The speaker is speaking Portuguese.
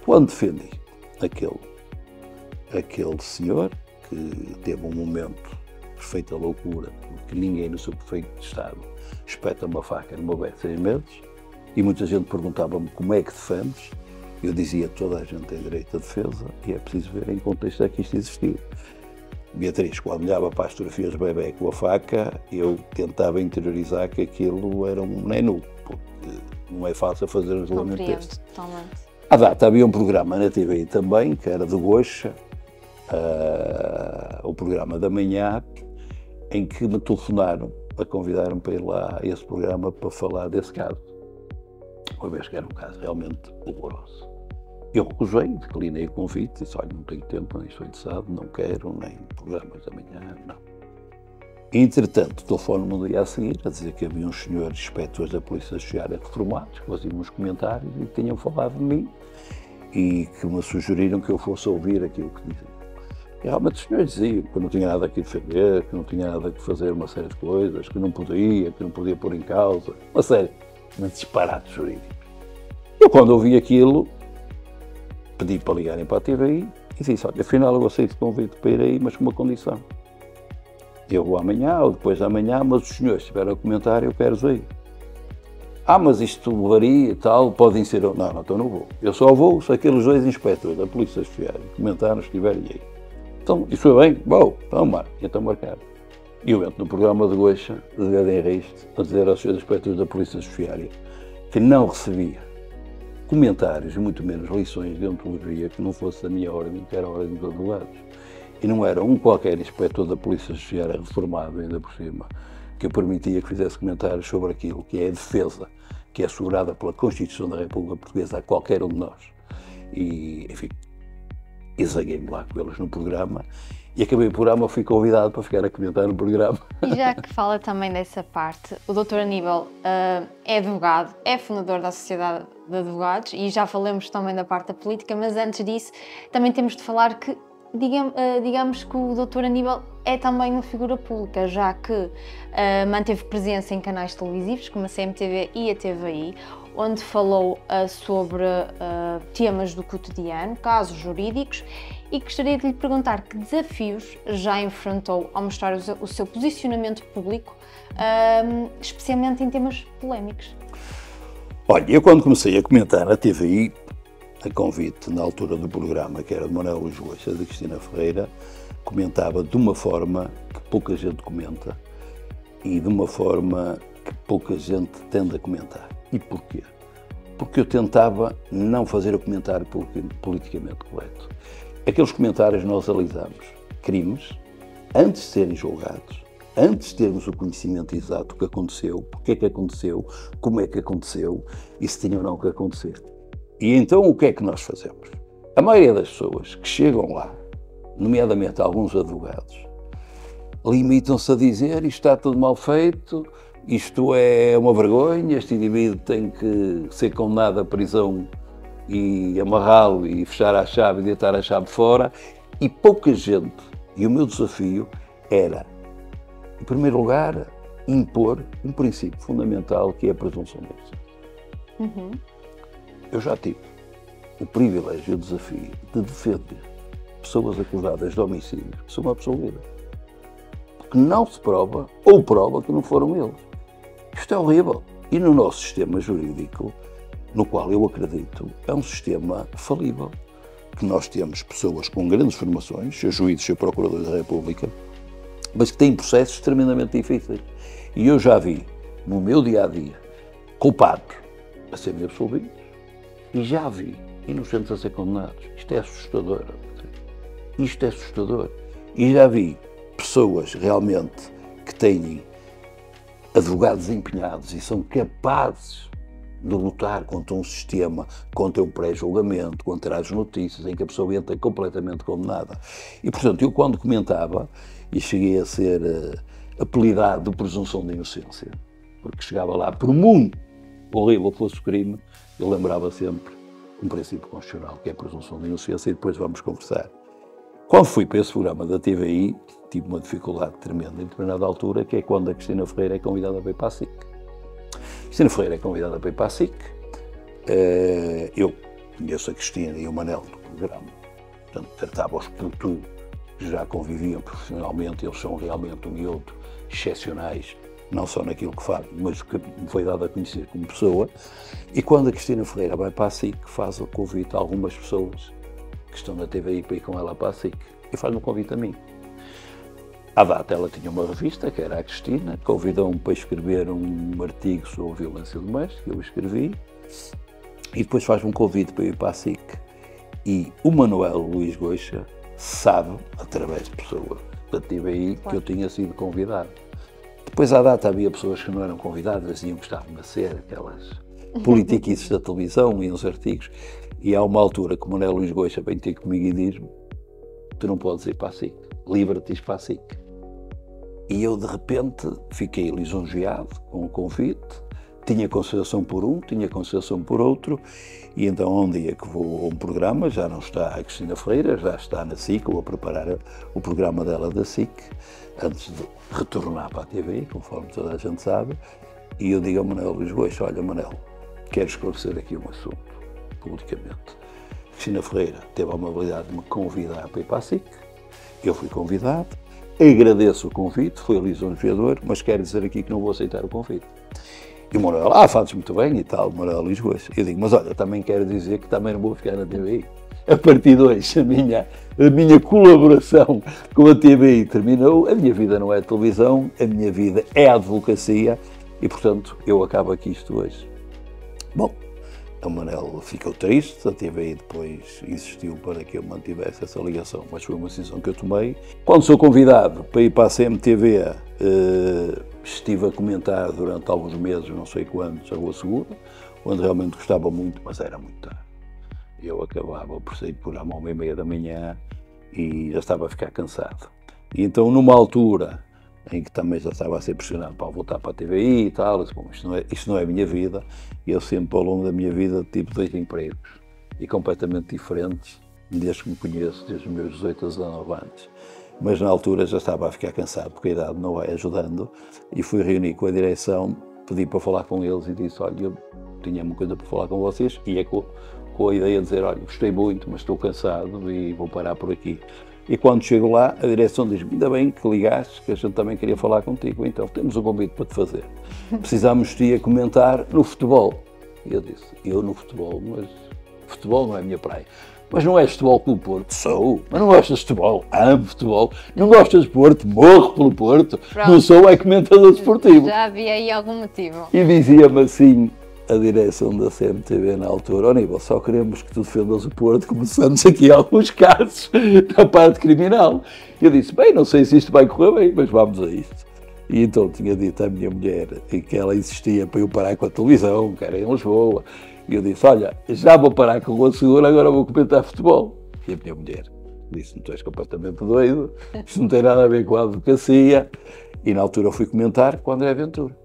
Quando defendi aquele senhor que teve um momento de perfeita loucura, porque ninguém no seu perfeito estado espeta uma faca numa bebé de 6 meses, e muita gente perguntava-me como é que defendes. Eu dizia que toda a gente tem direito à defesa e é preciso ver em que contexto é que isto existiu. Beatriz, quando olhava para as fotografias de bebé com a faca, eu tentava interiorizar que aquilo era um menu, porque não é fácil fazer um isolamento deste. Totalmente. À data havia um programa na TV também, que era de Goxa, o programa da manhã, em que me telefonaram a convidar-me para ir lá a esse programa para falar desse caso. Uma vez que era um caso realmente horroroso. Eu recusei, declinei o convite, disse, olha, não tenho tempo, nem estou interessado, não quero, nem programas da manhã, não. Entretanto, telefone-me no dia a seguir a dizer que havia uns senhores inspectores da Polícia Judiciária reformados que faziam uns comentários e que tinham falado de mim e que me sugeriram que eu fosse ouvir aquilo que diziam. E realmente os senhores diziam que eu não tinha nada aqui a defender, que não tinha nada a fazer uma série de coisas, que não podia pôr em causa, uma série de disparates jurídicos. Eu, quando ouvi aquilo, pedi para ligarem para a TVI e disse, olha, afinal eu aceito o convite para ir aí, mas com uma condição. Eu vou amanhã ou depois de amanhã, mas os senhores tiveram a comentar, eu quero ir. Mas isto varia e tal, podem ser... Não, então não vou. Eu só vou se aqueles 2 inspectores da Polícia Judiciária comentaram, estiverem aí. Então, isso é bem? Bom, então marcar. E eu entro no programa de Goxa, de Henrique, a dizer aos senhores inspectores da Polícia Judiciária que não recebia comentários, muito menos lições de ontologia, que não fosse da minha ordem, que era a ordem dos advogados. E não era um qualquer inspetor da Polícia Judiciária reformado, ainda por cima, que eu permitia que fizesse comentários sobre aquilo que é a defesa, que é assegurada pela Constituição da República Portuguesa a qualquer um de nós. E, enfim, exaguei-me lá com eles no programa e acabei o programa, fui convidado para ficar a comentar no programa. E já que fala também dessa parte, o Dr. Aníbal é advogado, é fundador da Sociedade de Advogados e já falamos também da parte da política, mas antes disso também temos de falar que digamos que o Dr. Aníbal é também uma figura pública, já que manteve presença em canais televisivos como a CMTV e a TVI, onde falou sobre temas do cotidiano, casos jurídicos, e gostaria de lhe perguntar que desafios já enfrentou ao mostrar o seu posicionamento público, especialmente em temas polémicos. Olha, eu quando comecei a comentar na TVI, a convite na altura do programa, que era de Manuel Luís Goxa, de Cristina Ferreira, comentava de uma forma que pouca gente comenta e de uma forma que pouca gente tende a comentar. E porquê? Porque eu tentava não fazer o comentário politicamente correto. Aqueles comentários nós analisamos crimes antes de serem julgados, antes de termos o conhecimento exato do que aconteceu, porque é que aconteceu, como é que aconteceu e se tinha ou não que acontecer. E então o que é que nós fazemos? A maioria das pessoas que chegam lá, nomeadamente alguns advogados, limitam-se a dizer isto está tudo mal feito, isto é uma vergonha, este indivíduo tem que ser condenado à prisão e amarrá-lo e fechar a chave e deitar a chave fora. E pouca gente, e o meu desafio era, em primeiro lugar, impor um princípio fundamental que é a presunção de inocência. Eu já tive o privilégio e o desafio de defender pessoas acusadas de homicídio que são absolvidas. Porque não se prova, ou prova que não foram eles. Isto é horrível. E no nosso sistema jurídico, no qual eu acredito, é um sistema falível. Que nós temos pessoas com grandes formações, seus juízes, seus procuradores da República, mas que têm processos tremendamente difíceis. E eu já vi, no meu dia-a-dia, culpados a serem absolvidos, e já vi inocentes a ser condenados. Isto é assustador. Isto é assustador. E já vi pessoas realmente que têm advogados empenhados e são capazes de lutar contra um sistema, contra um pré-julgamento, contra as notícias em que a pessoa entra completamente condenada. E, portanto, eu quando comentava, e cheguei a ser apelidado de presunção de inocência, porque chegava lá, por muito horrível fosse o crime, eu lembrava sempre um princípio constitucional, que é a presunção de inocência, e depois vamos conversar. Quando fui para esse programa da TVI, tive uma dificuldade tremenda em determinada altura, que é quando a Cristina Ferreira é convidada para ir para a SIC. Cristina Ferreira é convidada para ir para a SIC, eu conheço a Cristina e o Manel do programa, portanto, tratava-os por tu, já conviviam profissionalmente, eles são realmente um e outro excepcionais, não só naquilo que fazem, mas que me foi dado a conhecer como pessoa. E quando a Cristina Ferreira vai para a SIC, faz o convite a algumas pessoas que estão na TVI para ir com ela para a SIC, e faz-me um convite a mim. À data, ela tinha uma revista, que era a Cristina, convidou-me para escrever um artigo sobre violência doméstica, eu escrevi, e depois faz-me um convite para ir para a SIC. E o Manuel Luís Goixa sabe, através de pessoas da TVI, que eu tinha sido convidado. Depois, à data, havia pessoas que não eram convidadas, diziam que estavam a ser aquelas politiquices da televisão e uns artigos. E há uma altura que o Manuel Luís Goixa vem ter comigo e diz-me: tu não podes ir para a SIC, livra-te para a SIC. E eu, de repente, fiquei lisonjeado com o convite, tinha consideração por um, tinha consideração por outro, e então, um dia que vou a um programa, já não está a Cristina Ferreira, já está na SIC, vou preparar o programa dela da SIC, antes de retornar para a TV, conforme toda a gente sabe, e eu digo ao Manuel Luís Goixa: olha, Manel, quero esclarecer aqui um assunto, publicamente. Cristina Ferreira teve a amabilidade de me convidar para ir para a SIC, eu fui convidado, agradeço o convite, foi lisonjeador, mas quero dizer aqui que não vou aceitar o convite. E o Manuel: fazes muito bem e tal, Manuel Luís Goixa. Eu digo: mas olha, também quero dizer que também não vou ficar na TVI. A partir de hoje, a minha colaboração com a TVI terminou, a minha vida não é televisão, a minha vida é a advocacia e, portanto, eu acabo aqui isto hoje. Bom, o Manel ficou triste, a TVI depois insistiu para que eu mantivesse essa ligação, mas foi uma decisão que eu tomei. Quando sou convidado para ir para a CMTV, estive a comentar durante alguns meses, não sei quantos, a Rua Segura, onde realmente gostava muito, mas era muito tarde. Eu acabava por sair por à 1h30 da manhã e já estava a ficar cansado. E então, numa altura em que também já estava a ser pressionado para voltar para a TVI e tal, eu disse: bom, isto não é a minha vida. E eu sempre, ao longo da minha vida, tive 2 empregos, e completamente diferentes, desde que me conheço, desde os meus 18 a 19 anos. Mas na altura já estava a ficar cansado, porque a idade não vai ajudando, e fui reunir com a direção, pedi para falar com eles e disse: olha, eu tinha uma coisa para falar com vocês, e é com a ideia de dizer: olha, gostei muito, mas estou cansado e vou parar por aqui. E quando chego lá, a direção diz-me: ainda bem que ligaste, que a gente também queria falar contigo, então temos um convite para te fazer. Precisamos de ti a comentar no futebol. E eu disse: eu no futebol, mas futebol não é a minha praia. Mas não és futebol pelo Porto? Sou. Mas não gostas de futebol? Amo futebol. Não gostas de Porto? Morro pelo Porto. Pronto. Não sou comentador desportivo. Já havia aí algum motivo. E dizia-me assim a direção da CMTV na altura: ó Aníbal, só queremos que tu defendas o Porto, começamos aqui alguns casos da parte criminal. Eu disse: bem, não sei se isto vai correr bem, mas vamos a isto. E então tinha dito à minha mulher que ela insistia para eu parar com a televisão, que era em Lisboa. E eu disse: olha, já vou parar com o Rua Segura, agora vou comentar futebol. E a minha mulher disse: tu és completamente doido, isto não tem nada a ver com a advocacia. E na altura eu fui comentar com o André Ventura.